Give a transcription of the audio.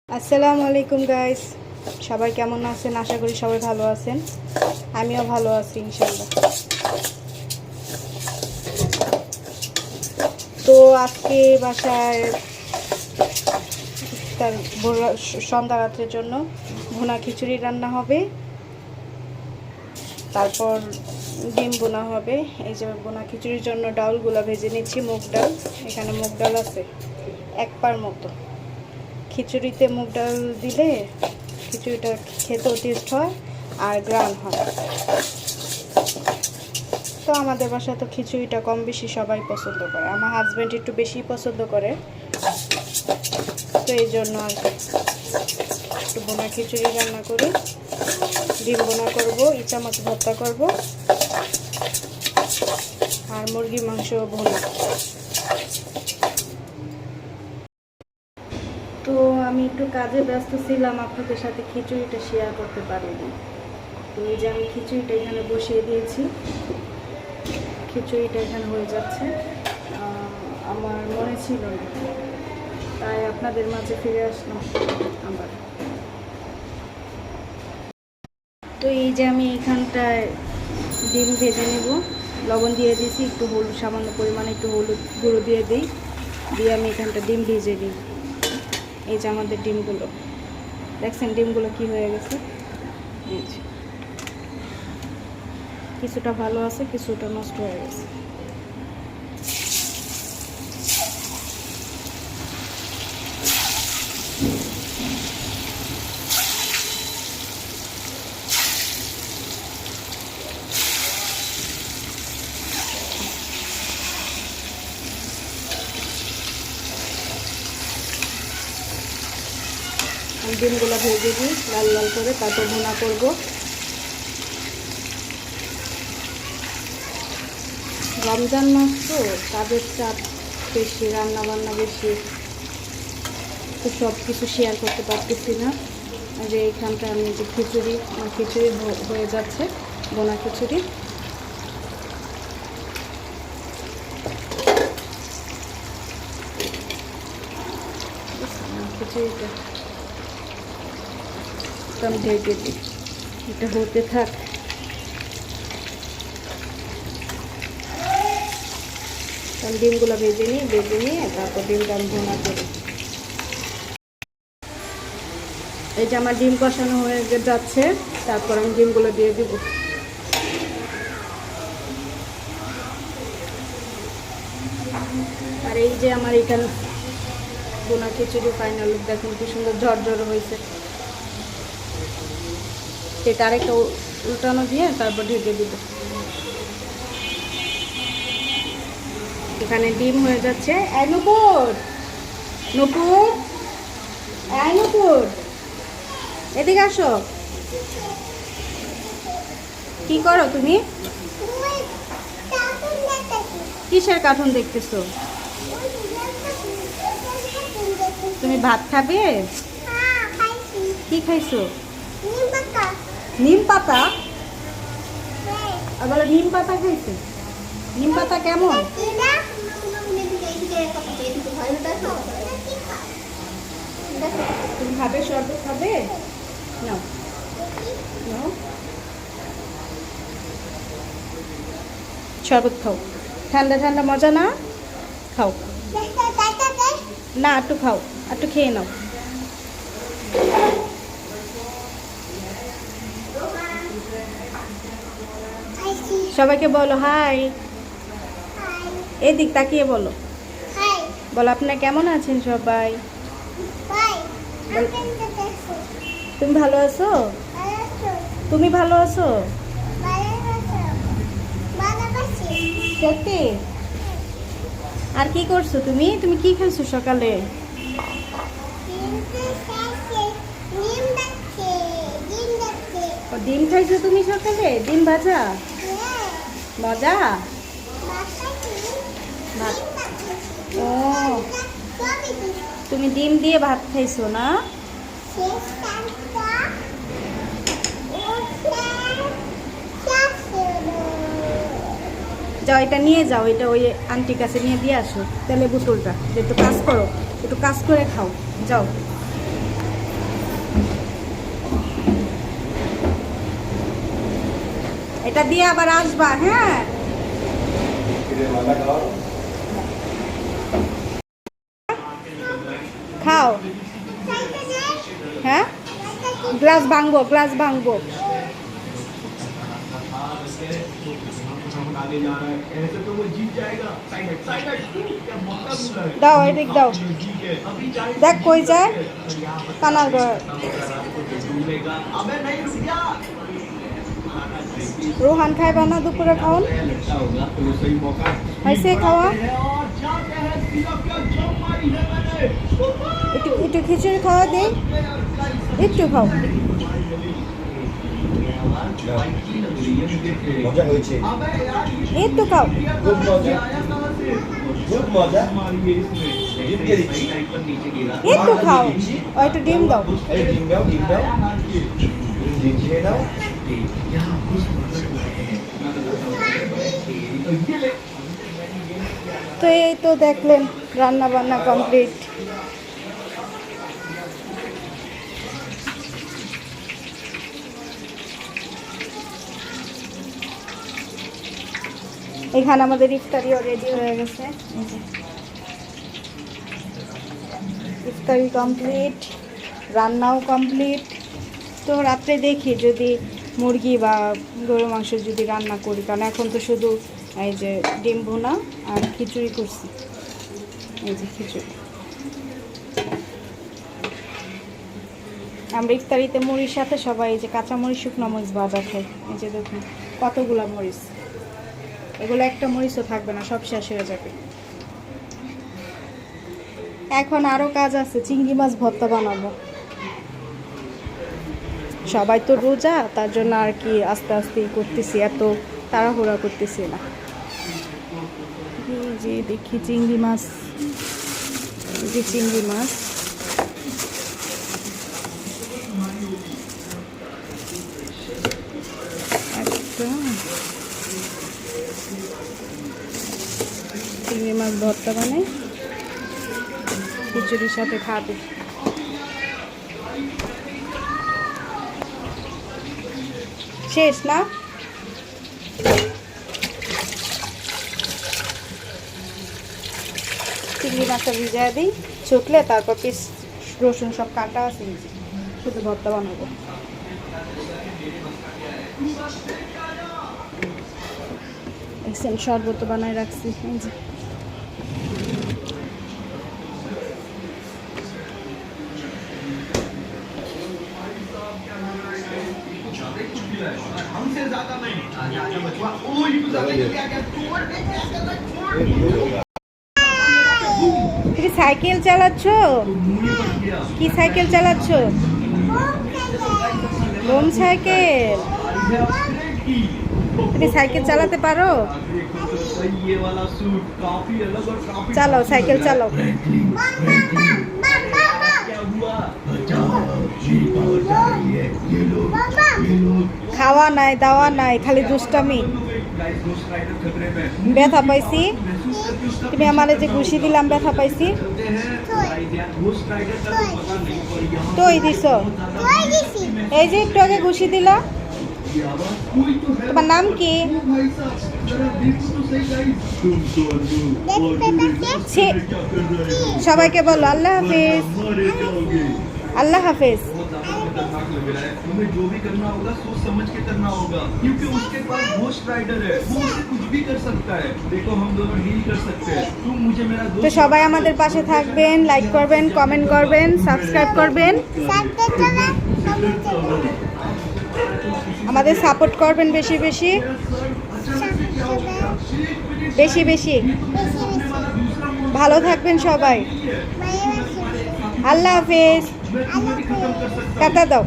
আসসালামু আলাইকুম গাইস, সবাই কেমন আছেন? আশা করি সবাই ভালো আছেন। আমিও ভালো আছি ইনশাআল্লাহ। তো আজকে বাসায় তার সন্ধ্যা রাত্রের জন্য ভুনা খিচুড়ি রান্না হবে, তারপর ডিম বোনা হবে। এই যে ভুনা খিচুড়ির জন্য ডালগুলো ভেজে নিচ্ছি। মুগ ডাল, এখানে মুগ ডাল আছে এক পার মতো। খিচুড়িতে মুগ ডাল দিলে খিচুড়িটা খেতেও টেস্ট হয় আর গ্রান হয়। তো আমাদের বাসায় তো খিচুড়িটা কম বেশি সবাই পছন্দ করে। আমার হাজব্যান্ড একটু বেশি পছন্দ করে, তো এই জন্য আর কি একটু বোনা খিচুড়ি রান্না করি। ডিম বোনা করবো, ইচা মাছ ভর্তা করব, আর মুরগি মাংস ভোনা। তো আমি একটু কাজে ব্যস্ত ছিলাম, আপনাদের সাথে খিচুড়িটা শেয়ার করতে পারিনি। তো এই যে আমি খিচুড়িটা এখানে বসিয়ে দিয়েছি, খিচুড়িটা এখানে হয়ে যাচ্ছে। আমার মনে ছিল না, তাই আপনাদের মাঝে ফিরে আসলাম আবার। তো এই যে আমি এখানটায় ডিম ভেজে নেব, লবণ দিয়ে দিয়েছি, একটু হলুদ, সামান্য পরিমাণে একটু হলুদ গুঁড়ো দিয়ে দিই, দিয়ে আমি এখানটা ডিম ভেজে দিই। এই যে আমাদের ডিমগুলো দেখছেন, ডিমগুলো কি হয়ে গেছে। এই যে কিছুটা ভালো আছে, কিছুটা নষ্ট হয়ে গেছে। ডিমগুলো ভেজে দিই লাল লাল করে, তারপর ভুনা করব। রমজান মাস তো কাজের চাপ বেশি, রান্না বান্না বেশি, তো সব কিছু শেয়ার করতে পারতেছি না। যে এইখানটা আমি যে খিচুড়ি হয়ে যাচ্ছে, বোনা খিচুড়ি। খিচুড়িটা আমি ঢেকে দিই, এটা হতে থাক। আমি ডিমগুলো ভেজে নিয়ে তারপর ডিমটা আমি ভুনা করি। এই যে আমার ডিম কষানো হয়ে যাচ্ছে, তারপর আমি ডিমগুলো দিয়ে দিব। আর এই যে আমার এখানে ভুনা খিচুড়ি ফাইনাল লুক দেখুন, কি সুন্দর ঝরঝর হয়েছে। এটা আরেকটা উল্টানো দিয়ে তারপর ঢেকে দিব। এখানে ডিম হয়ে যাচ্ছে। নূপুর, এদিকে আসো। কি করো তুমি? কিসের কার্টুন দেখতেছো? তুমি ভাত খাবে? কি খাইছো? নিম পাতা। আর বলো নিম পাতা খাইছো? নিম পাতা কেমন? তুমি খাবে? শরবত খাবে? নাও নাও, শরবত খাও। ঠান্ডা ঠান্ডা মজা না? খাও না, একটু খাও, একটু খেয়ে নাও। সবাইকে বলো হাই, এদিক তাকিয়ে বলো। বলো আপনারা কেমন আছেন সবাই? তুমি ভালো আছো? তুমি ভালো আছো সত্যি? আর কি করছো তুমি? তুমি কি খাইছো সকালে? ডিম খাইছো তুমি সকালে? ডিম ভাজা, মজা। ভাত, ও তুমি ডিম দিয়ে ভাত খাইছো না? যাও, এটা নিয়ে যাও, এটা ওই আন্টির কাছে নিয়ে দিয়ে আসো তেলের বোতলটা। একটু কাজ করো, একটু কাজ করে খাও, যাও। এটা দিয়ে আবার আসবা, হ্যাঁ? খাও। হ্যাঁ, গ্লাস ভাঙবো, গ্লাস ভাঙবো। দাও এদিক দাও, দেখ কই যায় কানাল ঘর। রোহান খাইবা না দুপুরে খাওন? হয়েছে খাওয়া? একটু একটু খিচুড়ি খাওয়া দিই, একটু খাও। মজা হয়েছে, একটু খাও। খুব মজা, খুব মজা। ডিম দিয়ে দিচ্ছি, একটু খাও। ও একটু ডিম দাও। এই ডিম দাও, ডিম দাও, ডিম খেয়ে দাও। তো এই তো দেখলেন রান্না বান্না কমপ্লিট। এখানে আমাদের ইফতারিও রেডি হয়ে গেছে। ইফতারি কমপ্লিট, রান্নাও কমপ্লিট। তো রাত্রে দেখি যদি মুরগি বা গরু মাংস যদি রান্না করি, কারণ এখন তো শুধু এই যে ডিম ভুনা আর খিচুড়ি করছি। এই যে খিচুড়ি, আমরা ইফতারিতে মুড়ির সাথে সবাই এই যে কাঁচামরিচ, শুকনো মরিচ ভাজা খাই। এই যে দেখুন কতগুলো মরিচ, এগুলো একটা মরিচও থাকবে না, সব শেষ হয়ে যাবে। এখন আরও কাজ আছে, চিংড়ি মাছ ভর্তা বানাবো। সবাই তো রোজা, তার জন্য আর কি আস্তে আস্তে করতেছি, এত তাড়াহুড়া করতেছি না। এই যে দেখি চিংড়ি মাছ, এই যে চিংড়ি মাছ। একটা চিংড়ি মাছ ভর্তা বানাই, খিচুড়ির সাথে খাবে। শেষ না? চিংড়ি মাছটা ভিজায় দিই, শুকলে তারপর পিস রসুন সব কাটা আছে, শুধু ভর্তা বানাবো। শরবত বানায় রাখছি। তুমি সাইকেল চালাচ্ছ? কি সাইকেল চালাচ্ছ? হোম সাইকেল। তুমি সাইকেল চালাতে পারো? চালাও, সাইকেল চালাও। খাওয়া নাই, দাওয়া নাই, খালি দুষ্টামি। ব্যথা পাইছি? তুমি আমার যে ঘুষি দিলাম ব্যথা পাইছি? তোই দিছ? এই যে একটু আগে ঘুষি দিলা। তোমার নাম কি? সবাইকে বলো আল্লাহ হাফেজ। अल्लाह हाफिज। तुम्हें जो भी करना होगा सोच समझ के करना होगा, क्योंकि उसके पास घोस्ट राइडर है, वो उससे कुछ भी कर सकता है। देखो हम दोनों डील कर सकते हैं, तुम मुझे मेरा दोस्त। তো সবাই আমাদের পাশে থাকবেন, লাইক করবেন, কমেন্ট করবেন, সাবস্ক্রাইব করবেন, আমাদের সাপোর্ট করবেন বেশি বেশি বেশি বেশি। ভালো থাকবেন সবাই। আল্লাহ হাফেজ। টাটা দাও।